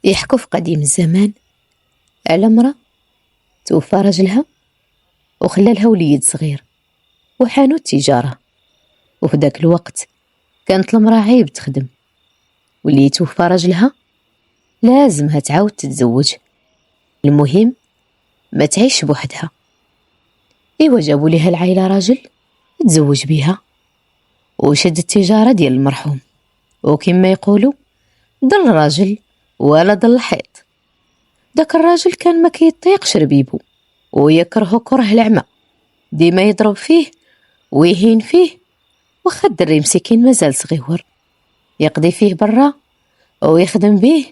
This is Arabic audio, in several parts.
يحكوا في قديم الزمان على مرأة توفى رجلها وخلالها وليد صغير وحانوت تجارة. وفي ذاك الوقت كانت المرأة عيب تخدم، واللي توفى رجلها لازمها تعاود تتزوج. المهم ما تعيش بوحدها. ايوا جابوا ليها العائلة راجل تزوج بيها وشد التجارة ديال المرحوم، وكما يقولوا ضل راجل ولا ضل حيط. داك الراجل كان ما كيطيقش ربيبو ويكرهه كره العمى، ديما يضرب فيه ويهين فيه، واخا الدري مسكين مازال صغيور يقضي فيه برا ويخدم بيه،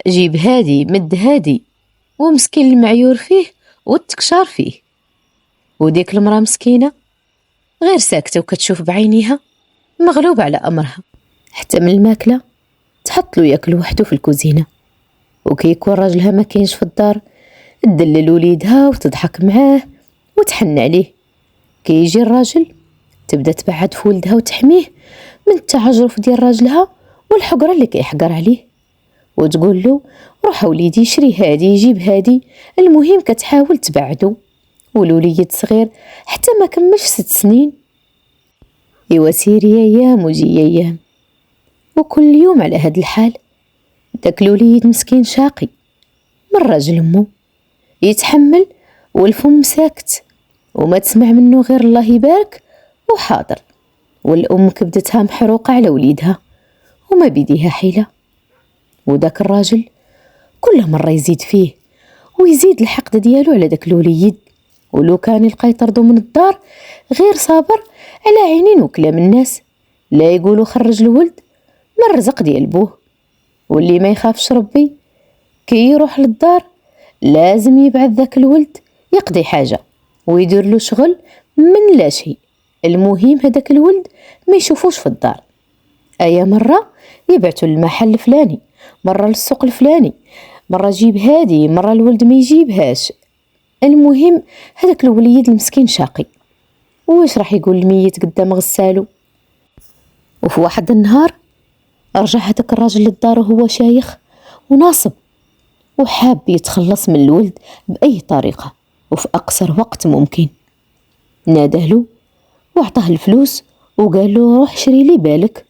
جيب هادي مد هادي، ومسكين المعيور فيه والتكشار فيه. وديك المرأة مسكينة غير ساكتة وكتشوف بعينيها، مغلوبة على أمرها. حتى من الماكلة تحط له ياكل وحده في الكوزينة، وكيكون راجلها ما كاينش في الدار تدلل وليدها وتضحك معاه وتحن عليه. كيجي الراجل تبدا تبعد في ولدها وتحميه من التعجرف ديال راجلها والحقره اللي كيحقر عليه، وتقول له روح وليدي شري هادي جيب هادي. المهم كتحاول تبعدو، والوليد صغير حتى ما كملش 6 سنين. ايوا سيري ايام وجي ايام، وكل يوم على هاد الحال. داك الوليد مسكين شاقي من راجل امه، يتحمل والفم ساكت وما تسمع منه غير الله يبارك وحاضر. والام كبدتها محروقه على وليدها وما بيديها حيله. وداك الراجل كل مره يزيد فيه ويزيد الحقد ديالو على داك الوليد، ولو كان يلقى يطردو من الدار غير صابر على عينين وكلام الناس. لا يقولوا خرج الولد من الرزق ديال بوه، واللي ما يخافش ربي كي يروح للدار لازم يبعث ذاك الولد يقضي حاجة ويدير له شغل من لا شيء. المهم هذاك الولد ما يشوفوش في الدار. اي مرة يبعثوا للمحل الفلاني، مرة للسوق الفلاني، مرة جيب هادي، مرة الولد ما يجيبهاش. المهم هذاك الوليد المسكين شاقي، واش راح يقول الميت قدام غسالو؟ وفي واحد النهار رجع هذاك الراجل للدار وهو شايخ وناصب، وحاب يتخلص من الولد بأي طريقة وفي أقصر وقت ممكن. ناداله وعطاه الفلوس وقال له روح شري لي بالك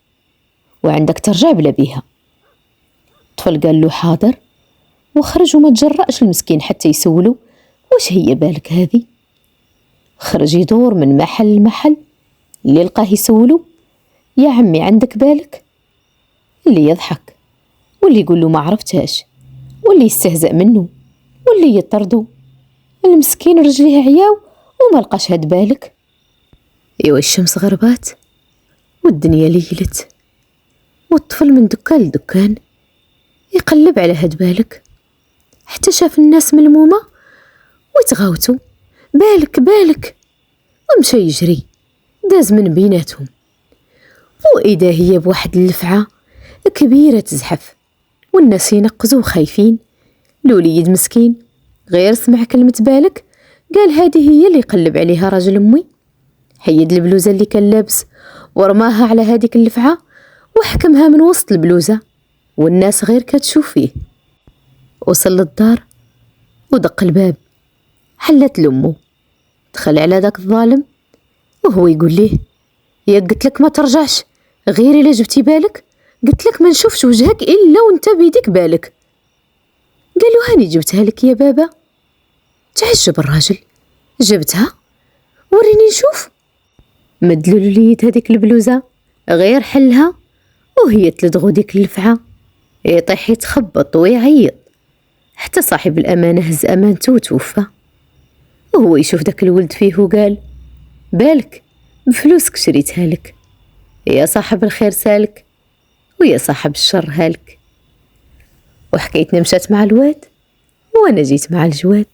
وعندك ترجع بلا بيها. الطفل قال له حاضر وخرج، وما تجرأش المسكين حتى يسولو واش هي بالك هذه. خرج يدور من محل لمحل، اللي لقاه يسولو يا عمي عندك بالك، اللي يضحك واللي يقول له ما عرفتهاش واللي يستهزأ منه واللي يطردو. المسكين رجليه عياو وما لقاش هاد بالك. ايوا الشمس غربات والدنيا ليلت، والطفل من دكان لدكان يقلب على هاد بالك، حتى شاف الناس ملمومة ويتغاوتوا بالك بالك، ومشى يجري داز من بيناتهم. وإذا هي بواحد اللفعة كبيرة تزحف، والناس ينقزوا خايفين. الوليد مسكين غير سمع كلمة بالك قال هذه هي اللي يقلب عليها راجل أمي. حيد البلوزة اللي كان لابس ورماها على هذيك اللفعة وحكمها من وسط البلوزة، والناس غير كتشوف فيه. وصل للدار ودق الباب، حلت لأمه، دخل على ذاك الظالم وهو يقول ليه يا قلت لك ما ترجعش غير إلا جبتي بالك، قلت لك ما نشوفش وجهك إلا وانت بيديك بالك. قال له هاني جبتها لك يا بابا. تعجب الراجل، جبتها وريني نشوف. مدلو الوليد هذيك البلوزة غير حلها وهي تلدغو ديك اللفعة، يطيح يتخبط ويعيط حتى صاحب الأمانة هز أمانته وتوفى. وهو يشوف داك الولد فيه وقال بالك بفلوسك شريتها لك، يا صاحب الخير سالك ويا صاحب الشر هالك. وحكايتنا مشات مع الواد وانا جيت مع الجواد.